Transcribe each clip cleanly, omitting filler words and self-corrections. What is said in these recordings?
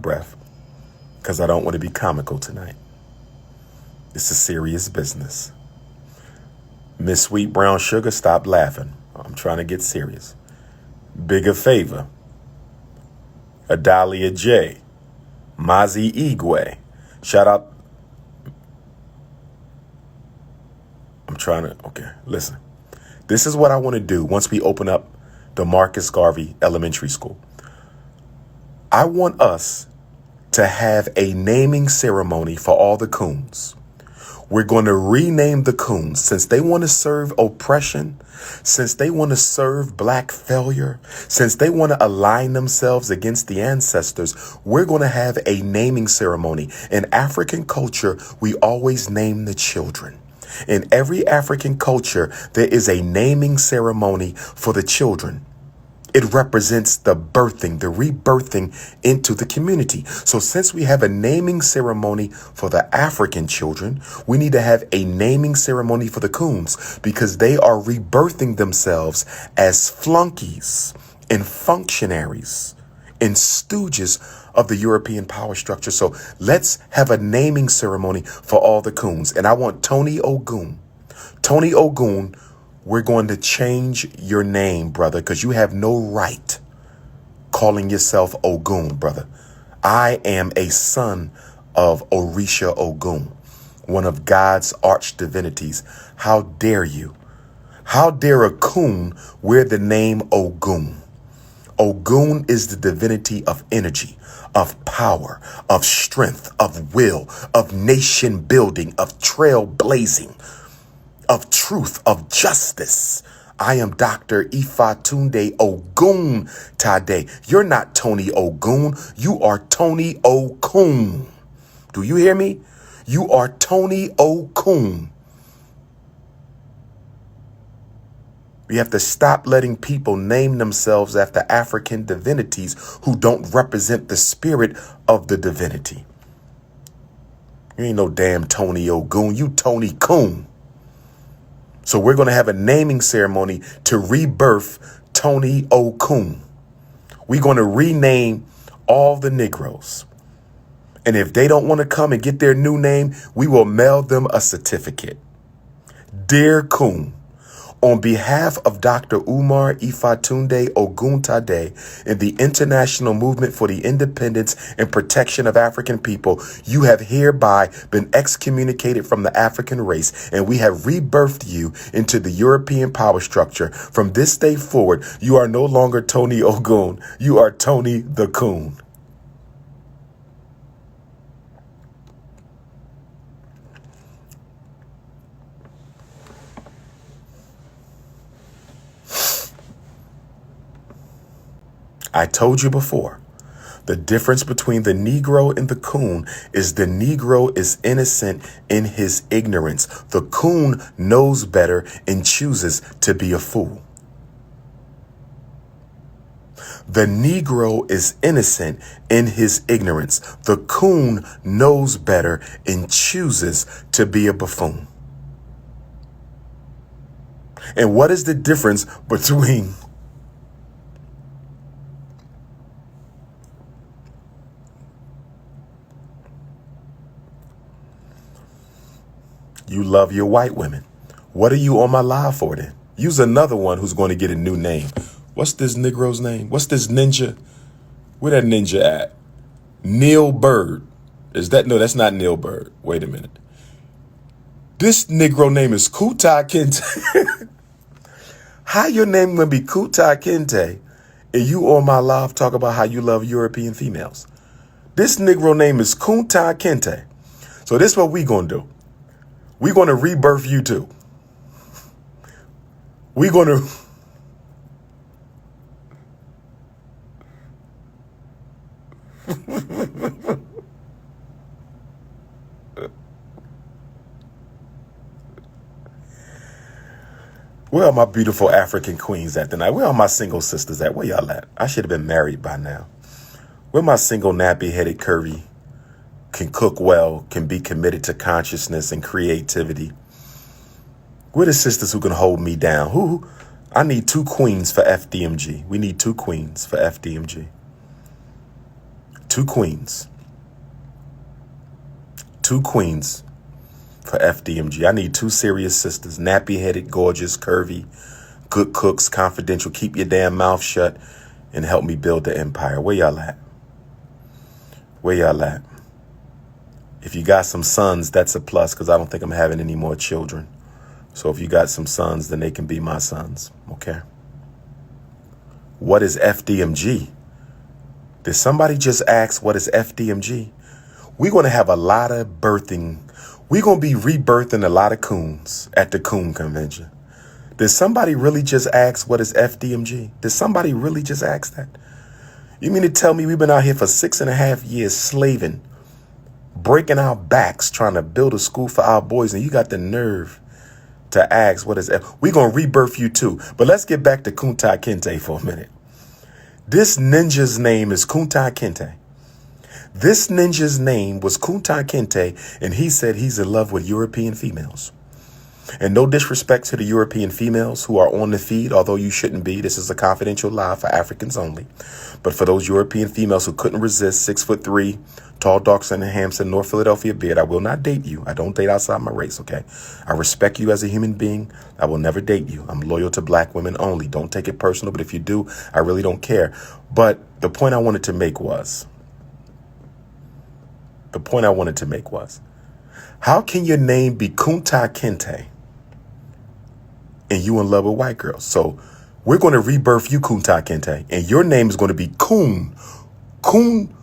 breath because I don't want to be comical tonight. This is serious business. Miss Sweet Brown Sugar, stop laughing. I'm trying to get serious. Bigger Favor, Adalia J, Mazi Igwe. Shout out. Okay, listen. This is what I want to do once we open up the Marcus Garvey Elementary School. I want us to have a naming ceremony for all the coons. We're going to rename the coons since they want to serve oppression, since they want to serve black failure, since they want to align themselves against the ancestors. We're going to have a naming ceremony. In African culture, we always name the children. In every African culture, there is a naming ceremony for the children. It represents the birthing, the rebirthing into the community. So since we have a naming ceremony for the African children, we need to have a naming ceremony for the coons because they are rebirthing themselves as flunkies and functionaries and stooges of the European power structure. So let's have a naming ceremony for all the coons. And I want Tony Ogun. Tony Ogun, we're going to change your name, brother, because you have no right calling yourself Ogun, brother. I am a son of Orisha Ogun, one of God's arch divinities. How dare you? How dare a coon wear the name Ogun? Ogun is the divinity of energy, of power, of strength, of will, of nation building, of trail blazing, of truth, of justice. I am Dr. Ifatunde Ogun Tade. You're not Tony Ogun. You are Tony Okun. Do you hear me? You are Tony Okun. We have to stop letting people name themselves after African divinities who don't represent the spirit of the divinity. You ain't no damn Tony Ogun. You Tony Coon. So we're going to have a naming ceremony to rebirth Tony Okun. We're going to rename all the Negroes. And if they don't want to come and get their new name, we will mail them a certificate. Dear Coon, on behalf of Dr. Umar Ifatunde Oguntade and the International Movement for the Independence and Protection of African People, you have hereby been excommunicated from the African race, and we have rebirthed you into the European power structure. From this day forward, you are no longer Tony Ogun. You are Tony the Coon. I told you before, the difference between the Negro and the coon is the Negro is innocent in his ignorance. The coon knows better and chooses to be a fool. The Negro is innocent in his ignorance. The coon knows better and chooses to be a buffoon. And what is the difference between you love your white women? What are you on my live for then? Use another one who's going to get a new name. What's this Negro's name? What's this ninja? Where that ninja at? Neil Bird. Is that? No, that's not Neil Bird. Wait a minute. This Negro name is Kuta Kinte. How your name gonna be Kuta Kinte and you on my live talk about how you love European females? This Negro name is Kuta Kinte. So this is what we gonna do. We're going to rebirth you too. We're going to. Where are my beautiful African queens at tonight? Where are my single sisters at? Where y'all at? I should have been married by now. Where my single nappy-headed curvy can cook well, can be committed to consciousness and creativity? We're the sisters who can hold me down. Who? I need 2 queens for FDMG. We need 2 queens for FDMG. Two queens. Two queens for FDMG. I need two serious sisters. Nappy-headed, gorgeous, curvy, good cooks, confidential, keep your damn mouth shut, and help me build the empire. Where y'all at? Where y'all at? If you got some sons, that's a plus, because I don't think I'm having any more children. So if you got some sons, then they can be my sons. Okay. What is FDMG? Did somebody just ask what is FDMG? We're going to have a lot of birthing. We're going to be rebirthing a lot of coons at the Coon Convention. Did somebody really just ask what is FDMG? Did somebody really just ask that? You mean to tell me we've been out here for 6.5 years slaving, breaking our backs, trying to build a school for our boys, and you got the nerve to ask what is F? We're going to rebirth you too. But let's get back to Kunta Kinte for a minute. This ninja's name is Kunta Kinte. This ninja's name was Kunta Kinte, and he said he's in love with European females. And no disrespect to the European females who are on the feed, although you shouldn't be. This is a confidential live for Africans only. But for those European females who couldn't resist, 6'3", tall, dark, sun and Hampton, North Philadelphia beard, I will not date you. I don't date outside my race, okay? I respect you as a human being. I will never date you. I'm loyal to black women only. Don't take it personal, but if you do, I really don't care. But the point I wanted to make was, how can your name be Kunta Kinte and you in love with white girls? So we're going to rebirth you, Kunta Kinte, and your name is going to be Coon. Coon.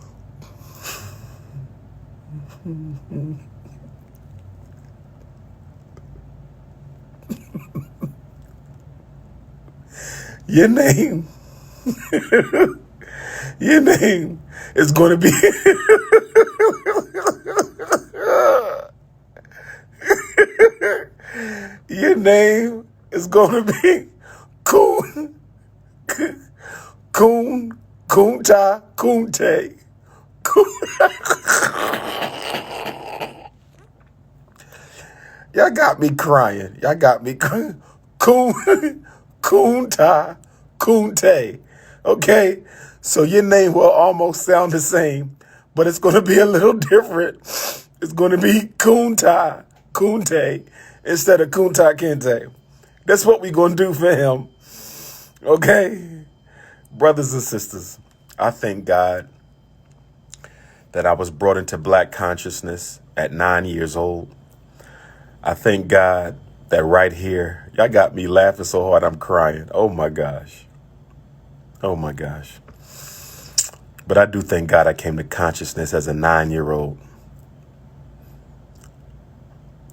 Your name is going to be your name is going to be Coon, Kunta Kinte. Y'all got me crying. Y'all got me crying. Kunta Kinte. Okay? So your name will almost sound the same, but it's going to be a little different. It's going to be Kunta Kinte instead of Kunta Kinte. That's what we're going to do for him. Okay? Brothers and sisters, I thank God that I was brought into black consciousness at 9 years old. I thank God that right here, y'all got me laughing so hard I'm crying. Oh my gosh. Oh my gosh. But I do thank God I came to consciousness as a 9-year-old.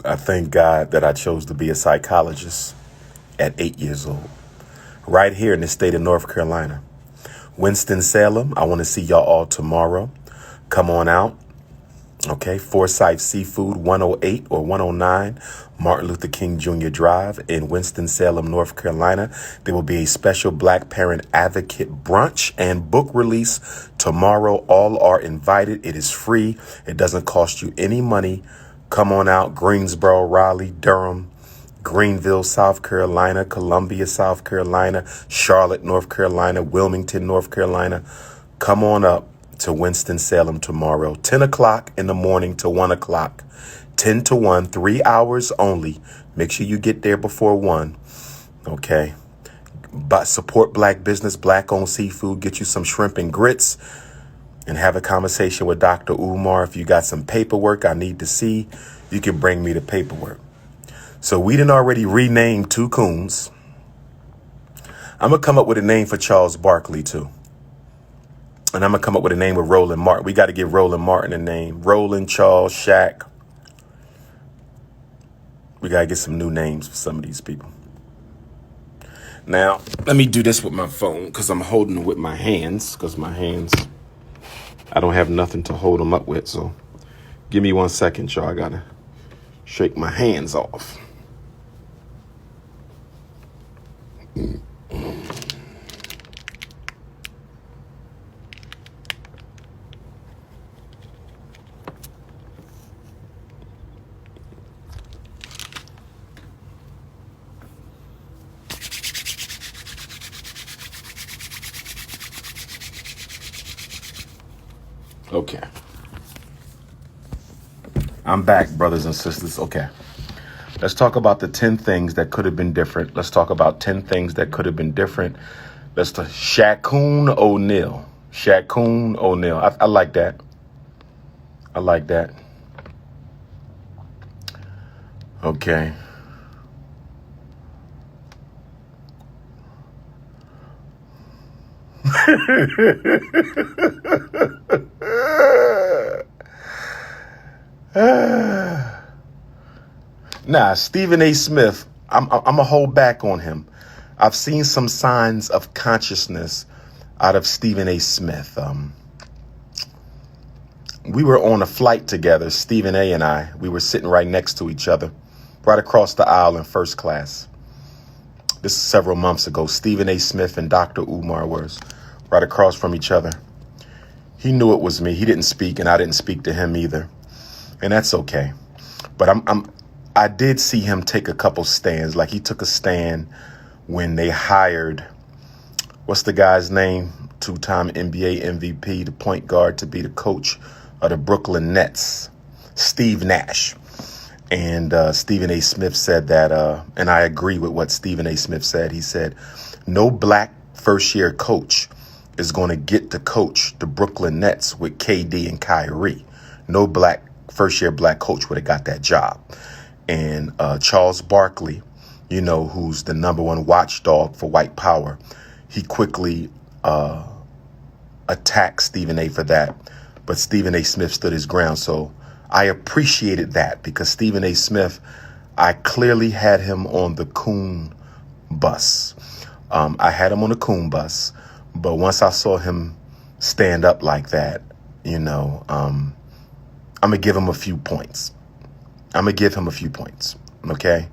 I thank God that I chose to be a psychologist at 8 years old. Right here in the state of North Carolina. Winston-Salem, I want to see y'all all tomorrow. Come on out. Okay, Forsyth Seafood, 108 or 109 Martin Luther King Jr. Drive in Winston-Salem, North Carolina. There will be a special Black Parent Advocate brunch and book release tomorrow. All are invited. It is free. It doesn't cost you any money. Come on out. Greensboro, Raleigh, Durham, Greenville, South Carolina, Columbia, South Carolina, Charlotte, North Carolina, Wilmington, North Carolina. Come on up to Winston-Salem tomorrow, 10 o'clock in the morning to 1 o'clock, 10 to 1, 3 hours only. Make sure you get there before 1. Okay. But support black business, black owned seafood, get you some shrimp and grits and have a conversation with Dr. Umar. If you got some paperwork I need to see, you can bring me the paperwork. So we done already renamed 2 coons. I'm going to come up with a name for Charles Barkley too. And I'm going to come up with a name with Roland Martin. We got to give Roland Martin a name. Roland, Charles, Shaq. We got to get some new names for some of these people. Now, let me do this with my phone because I'm holding it with my hands. Because my hands, I don't have nothing to hold them up with. So give me 1 second, y'all. I got to shake my hands off. Okay. I'm back, brothers and sisters. Okay. Let's talk about the 10 things that could have been different. Let's talk about 10 things that could have been different. Let's talk Shaquille O'Neal. Shaquille O'Neal. I like that. I like that. Okay. Nah, Stephen A. Smith, I'm going to hold back on him. I've seen some signs of consciousness out of Stephen A. Smith. We were on a flight together, Stephen A. and I. We were sitting right next to each other, right across the aisle in first class. This is several months ago. Stephen A. Smith and Dr. Umar were right across from each other. He knew it was me. He didn't speak, and I didn't speak to him either. And that's okay. But I did see him take a couple stands. Like he took a stand when they hired, what's the guy's name? Two-time NBA MVP, the point guard to be the coach of the Brooklyn Nets, Steve Nash. And Stephen A. Smith said that, and I agree with what Stephen A. Smith said. He said, no black first-year coach is going to get to coach the Brooklyn Nets with KD and Kyrie. No first-year black coach would have got that job. And Charles Barkley, you know, who's the #1 watchdog for white power, he quickly attacked Stephen A. for that. But Stephen A. Smith stood his ground. So I appreciated that because Stephen A. Smith, I clearly had him on the COON bus. I had him on the COON bus. But once I saw him stand up like that, you know, I'm going to give him a few points. Okay?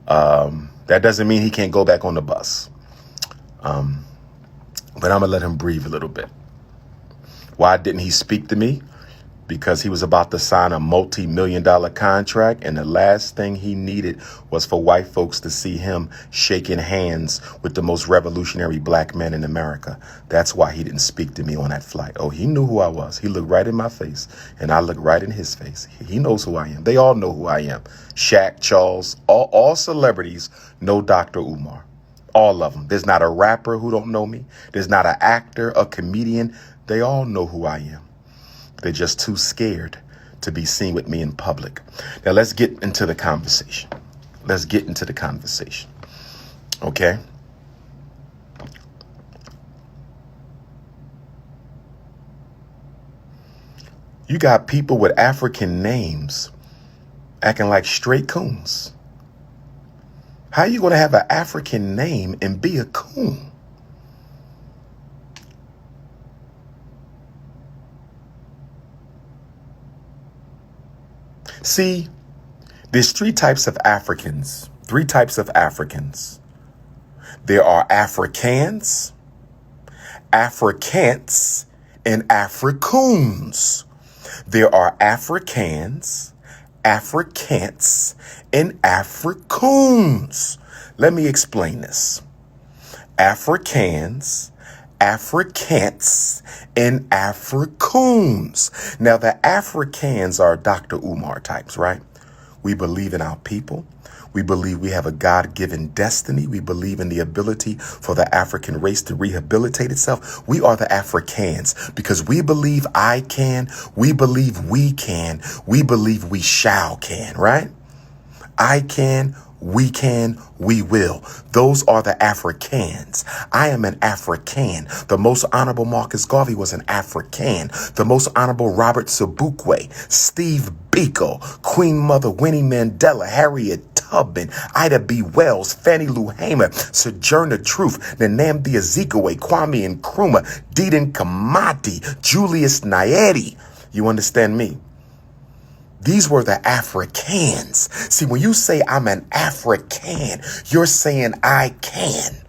That doesn't mean he can't go back on the bus. But I'm going to let him breathe a little bit. Why didn't he speak to me? Because he was about to sign a multi-million-dollar contract, and the last thing he needed was for white folks to see him shaking hands with the most revolutionary black man in America. That's why he didn't speak to me on that flight. Oh, he knew who I was. He looked right in my face, and I looked right in his face. He knows who I am. They all know who I am. Shaq, Charles, all celebrities know Dr. Umar. All of them. There's not a rapper who don't know me. There's not an actor, a comedian. They all know who I am. They're just too scared to be seen with me in public. Now, let's get into the conversation. Okay? You got people with African names acting like straight coons. How are you going to have an African name and be a coon? See, there's three types of Africans. There are Africans, Africants, and Africoons. There are Africans, Africants, and Africoons. Let me explain this. Africans, Africants, and Africoons. Now, the Africans are Dr. Umar types, right? We believe in our people. We believe we have a God-given destiny. We believe in the ability for the African race to rehabilitate itself. We are the Africans because we believe I can. We believe we can. We believe we shall can, right? I can. We can, we will. Those are the Africans. I am an African. The most honorable Marcus Garvey was an African. The most honorable Robert Sobukwe, Steve Biko, Queen Mother Winnie Mandela, Harriet Tubman, Ida B. Wells, Fannie Lou Hamer, Sojourner Truth, Nnamdi Azikiwe, Kwame Nkrumah, Dedan Kamati, Julius Nyerere. You understand me? These were the Africans. See, when you say I'm an African, you're saying I can.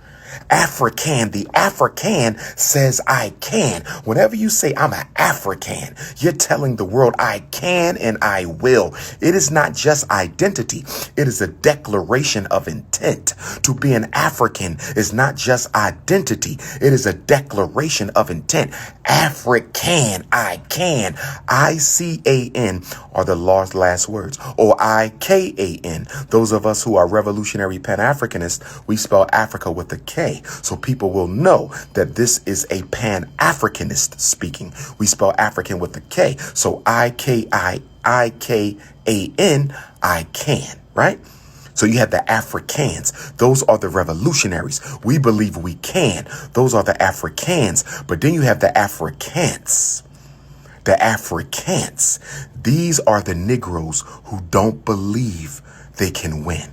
African, the African says I can. Whenever you say I'm an African, you're telling the world I can and I will. It is not just identity. It is a declaration of intent. To be an African is not just identity. It is a declaration of intent. African, I can. ICAN are the last words, or IKAN. Those of us who are revolutionary Pan-Africanists, we spell Africa with a K, so people will know that this is a Pan-Africanist speaking. We spell African with a K, so IKAN, I can, right? So you have the Africans. Those are the revolutionaries. We believe we can. Those are the Africans. But then you have the Africans. The Africans. These are the Negroes who don't believe they can win.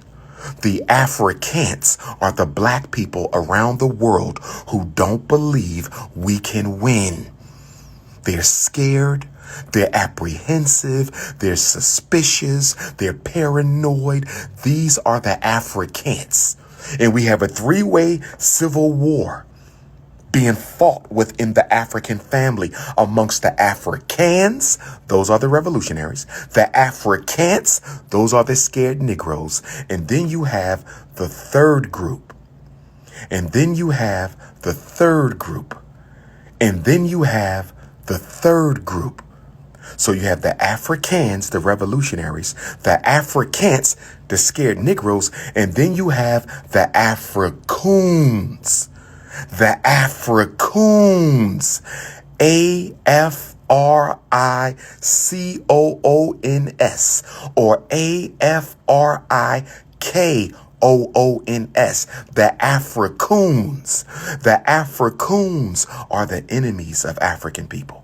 The Africans are the black people around the world who don't believe we can win. They're scared. They're apprehensive. They're suspicious. They're paranoid. These are the Africans. And we have a three-way civil war being fought within the African family amongst the Africans. Those are the revolutionaries. The Africans, those are the scared Negroes. And then you have the third group. And then you have the third group. And then you have the third group. So you have the Africans, the revolutionaries, the Africans, the scared Negroes, and then you have the Africoons. The Africoons. AFRICOONS or AFRIKOONS. The Africoons. The Africoons are the enemies of African people.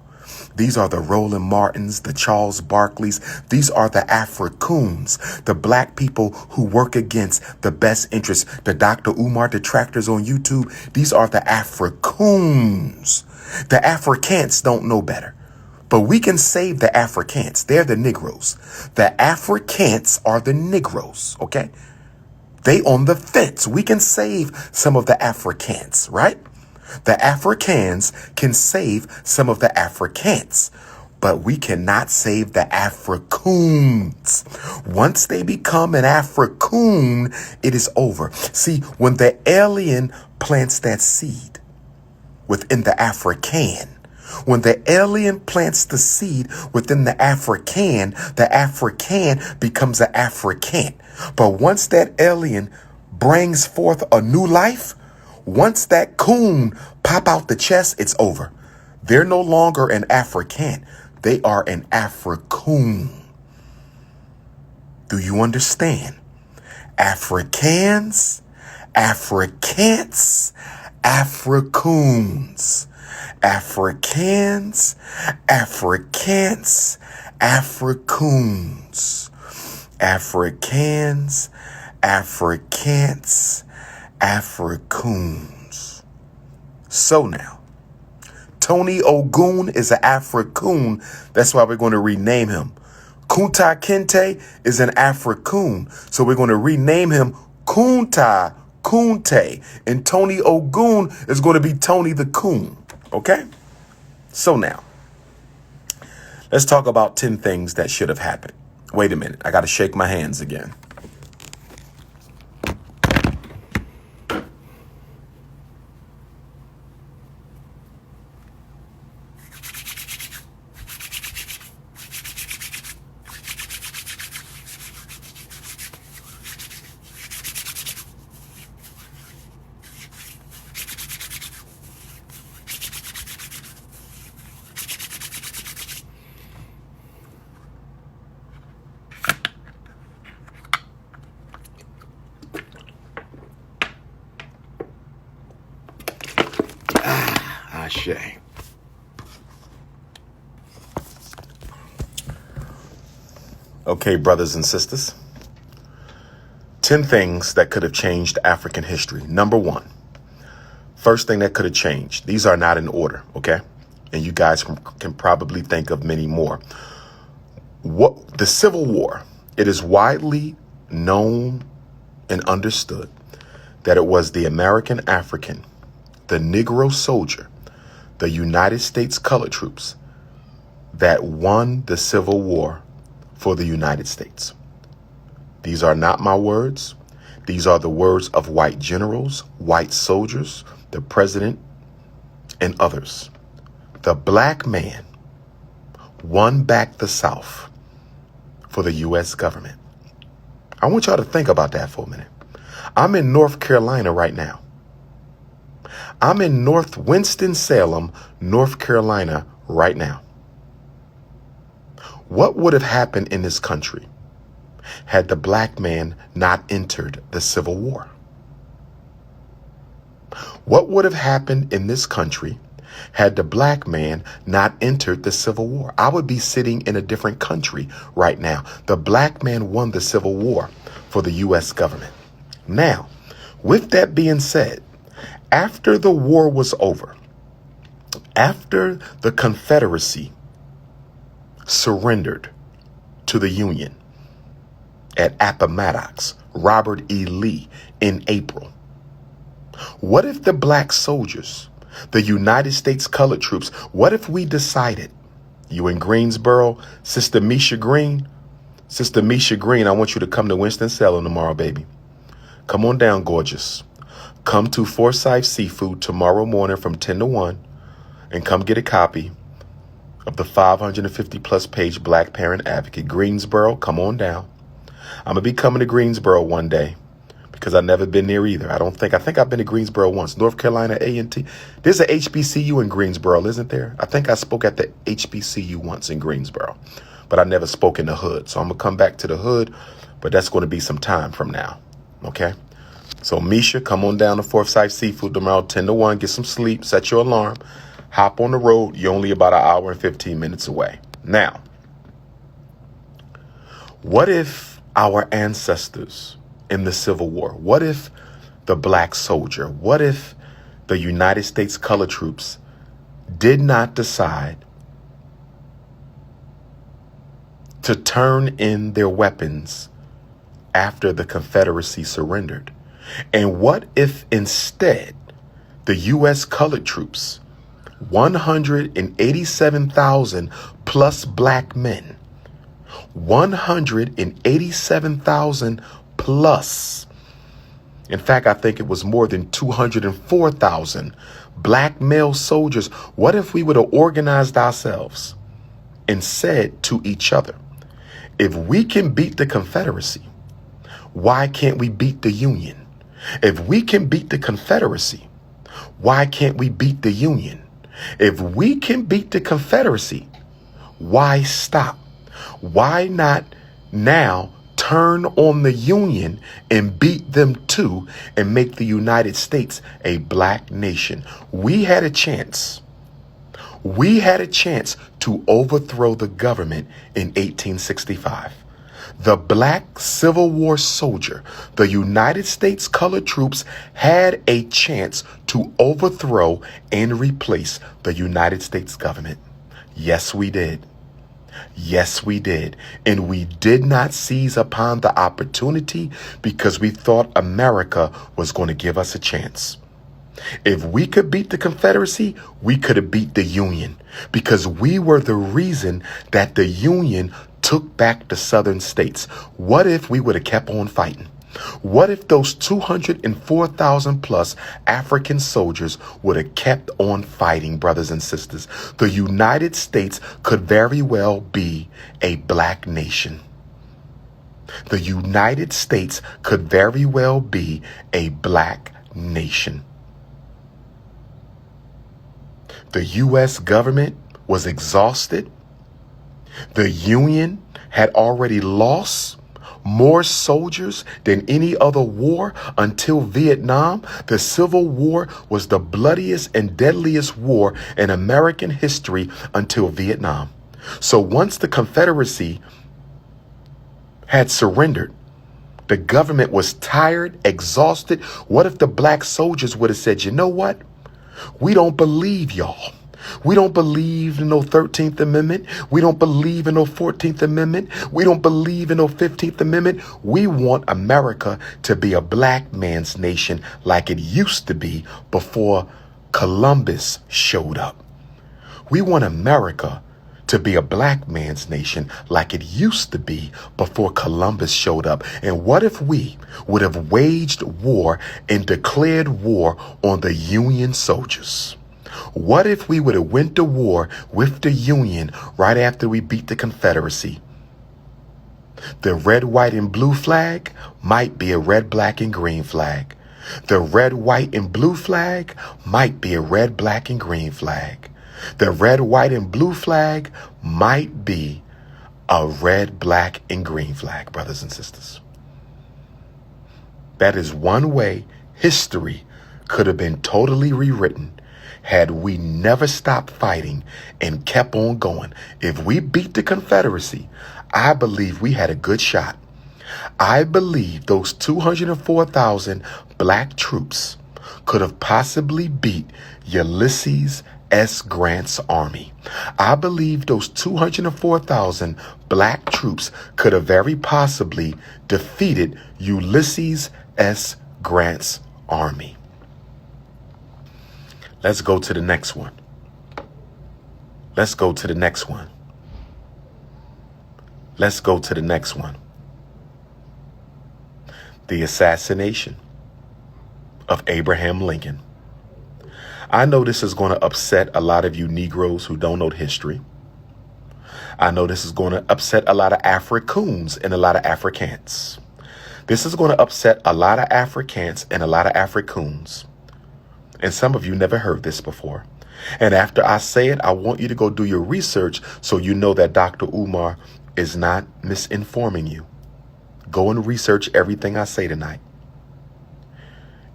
These are the Roland Martins, the Charles Barkleys. These are the Africoons, the black people who work against the best interests. The Dr. Umar detractors on YouTube. These are the Africoons. The Africans don't know better, but we can save the Africans. They're the Negroes. The Africans are the Negroes. Okay. They on the fence. We can save some of the Africans, right? The Africans can save some of the Africans, but we cannot save the Africoons. Once they become an Africoon, it is over. See, when the alien plants that seed within the African, when the alien plants the seed within the African becomes an African. But once that alien brings forth a new life, once that coon pop out the chest, it's over. They're no longer an African. They are an Africoon. Do you understand? Africans, Africans, Africoons. Africans, Africans, Africoons. Africans, Africans, Africoons. So now, Tony Ogun is an Africoon. That's why we're going to rename him. Kunta Kinte is an Africoon. So we're going to rename him Kunta Kunte. And Tony Ogun is going to be Tony the Coon. Okay? So now, let's talk about 10 things that should have happened. Wait a minute. I got to shake my hands again. Ashe. Okay, brothers and sisters. 10 things that could have changed African history. Number 1. First thing that could have changed. These are not in order, okay? And you guys can probably think of many more. What the Civil War, it is widely known and understood that it was the American African, the Negro soldier, the United States colored troops that won the Civil War for the United States. These are not my words. These are the words of white generals, white soldiers, the president, and others. The black man won back the South for the U.S. government. I want y'all to think about that for a minute. I'm in North Carolina right now. I'm in North Winston-Salem, North Carolina right now. What would have happened in this country had the black man not entered the Civil War? What would have happened in this country had the black man not entered the Civil War? I would be sitting in a different country right now. The black man won the Civil War for the U.S. government. Now, with that being said, after the war was over, after the Confederacy surrendered to the Union at Appomattox, Robert E. Lee in April, what if the black soldiers, the United States colored troops, what if we decided, you in Greensboro, Sister Misha Green, I want you to come to Winston-Salem tomorrow, baby. Come on down, gorgeous. Come to Forsyth Seafood tomorrow morning from 10 to 1 and come get a copy of the 550 plus page Black Parent Advocate. Greensboro, come on down. I'm going to be coming to Greensboro one day because I've never been there either. I think I've been to Greensboro once. North Carolina A&T. There's a HBCU in Greensboro, isn't there? I think I spoke at the HBCU once in Greensboro, but I never spoke in the hood. So I'm going to come back to the hood, but that's going to be some time from now. Okay? So Misha, come on down to Forsyth Seafood tomorrow, 10 to 1, get some sleep, set your alarm, hop on the road. You're only about an hour and 15 minutes away. Now, what if our ancestors in the Civil War, what if the black soldier, what if the United States colored troops did not decide to turn in their weapons after the Confederacy surrendered? And what if instead the U.S. colored troops, 187,000 plus black men, 187,000 plus, in fact, I think it was more than 204,000 black male soldiers, what if we would have organized ourselves and said to each other, if we can beat the Confederacy, why can't we beat the Union? If we can beat the Confederacy, why can't we beat the Union? If we can beat the Confederacy, why stop? Why not now turn on the Union and beat them too and make the United States a black nation? We had a chance. We had a chance to overthrow the government in 1865. The black Civil War soldier, the United States colored troops had a chance to overthrow and replace the United States government. Yes, we did. Yes, we did. And we did not seize upon the opportunity because we thought America was going to give us a chance. If we could beat the Confederacy, we could have beat the Union because we were the reason that the Union took back the southern states. What if we would have kept on fighting? What if those 204,000 plus African soldiers would have kept on fighting, brothers and sisters? The United States could very well be a black nation. The United States could very well be a black nation. The U.S. government was exhausted. The Union had already lost more soldiers than any other war until Vietnam. The Civil War was the bloodiest and deadliest war in American history until Vietnam. So once the Confederacy had surrendered, the government was tired, exhausted. What if the black soldiers would have said, you know what? We don't believe y'all. We don't believe in no 13th Amendment. We don't believe in no 14th Amendment. We don't believe in no 15th Amendment. We want America to be a black man's nation like it used to be before Columbus showed up. We want America to be a black man's nation like it used to be before Columbus showed up. And what if we would have waged war and declared war on the Union soldiers? What if we would have went to war with the Union right after we beat the Confederacy? The red, white, and blue flag might be a red, black, and green flag. The red, white, and blue flag might be a red, black, and green flag. The red, white, and blue flag might be a red, black, and green flag, brothers and sisters. That is one way history could have been totally rewritten had we never stopped fighting and kept on going. If we beat the Confederacy, I believe we had a good shot. I believe those 204,000 black troops could have possibly beat Ulysses S. Grant's army. I believe those 204,000 black troops could have very possibly defeated Ulysses S. Grant's army. Let's go to the next one. Let's go to the next one. Let's go to the next one. The assassination of Abraham Lincoln. I know this is going to upset a lot of you Negroes who don't know history. I know this is going to upset a lot of Africans and a lot of Africans. This is going to upset a lot of Africans and a lot of Africans. And some of you never heard this before. And after I say it, I want you to go do your research so you know that Dr. Umar is not misinforming you. Go and research everything I say tonight.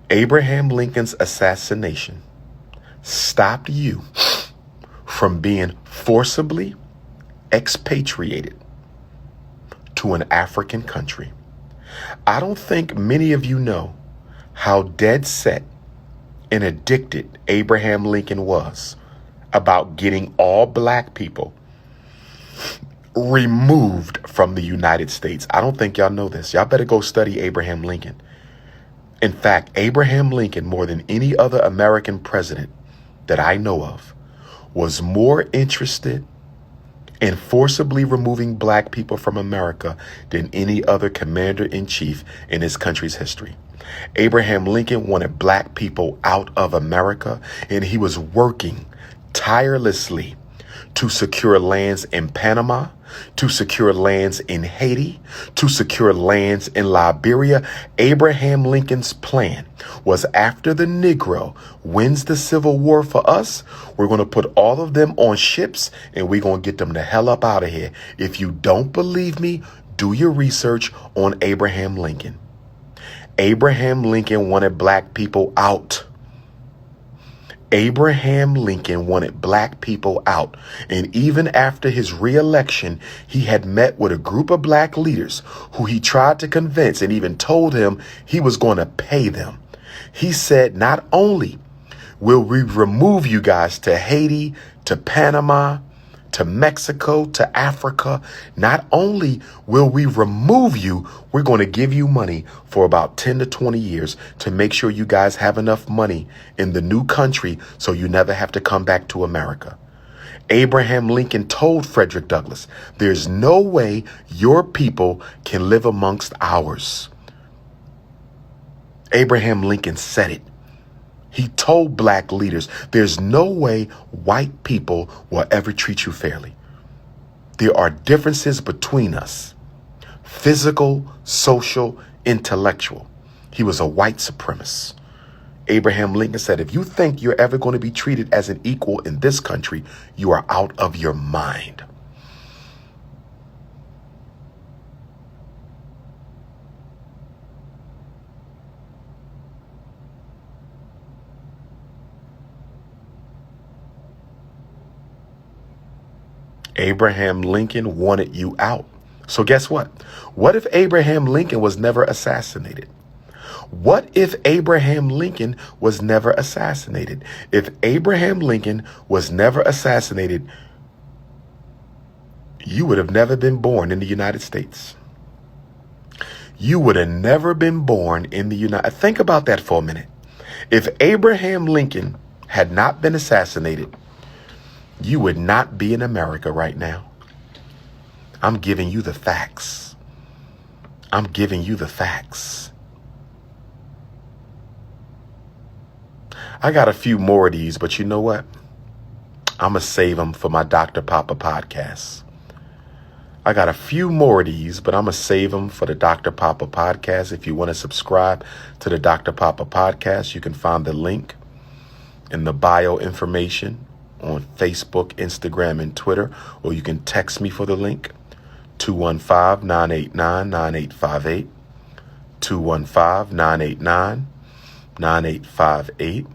Abraham Lincoln's assassination stopped you from being forcibly expatriated to an African country. I don't think many of you know how dead set and addicted Abraham Lincoln was about getting all black people removed from the United States. I don't think y'all know this. Y'all better go study Abraham Lincoln. In fact, Abraham Lincoln, more than any other American president that I know of, was more interested in forcibly removing black people from America than any other commander-in-chief in his country's history. Abraham Lincoln wanted black people out of America, and he was working tirelessly to secure lands in Panama, to secure lands in Haiti, to secure lands in Liberia. Abraham Lincoln's plan was, after the Negro wins the Civil War for us, we're going to put all of them on ships and we're going to get them the hell up out of here. If you don't believe me, do your research on Abraham Lincoln. Abraham Lincoln wanted black people out. Abraham Lincoln wanted black people out. And even after his re-election, he had met with a group of black leaders who he tried to convince and even told him he was going to pay them. He said, not only will we remove you guys to Haiti, to Panama, to Mexico, to Africa, not only will we remove you, we're going to give you money for about 10 to 20 years to make sure you guys have enough money in the new country so you never have to come back to America. Abraham Lincoln told Frederick Douglass, there's no way your people can live amongst ours. Abraham Lincoln said it. He told black leaders, there's no way white people will ever treat you fairly. There are differences between us: physical, social, intellectual. He was a white supremacist. Abraham Lincoln said, if you think you're ever going to be treated as an equal in this country, you are out of your mind. Abraham Lincoln wanted you out. So guess what? What if Abraham Lincoln was never assassinated? What if Abraham Lincoln was never assassinated? If Abraham Lincoln was never assassinated, you would have never been born in the United States. You would have never been born in the United. Think about that for a minute. If Abraham Lincoln had not been assassinated, you would not be in America right now. I'm giving you the facts. I'm giving you the facts. I got a few more of these, but you know what? I'm going to save them for my Dr. Papa podcast. I got a few more of these, but I'm going to save them for the Dr. Papa podcast. If you want to subscribe to the Dr. Papa podcast, you can find the link in the bio information on Facebook, Instagram, and Twitter, or you can text me for the link, 215-989-9858, 215-989-9858.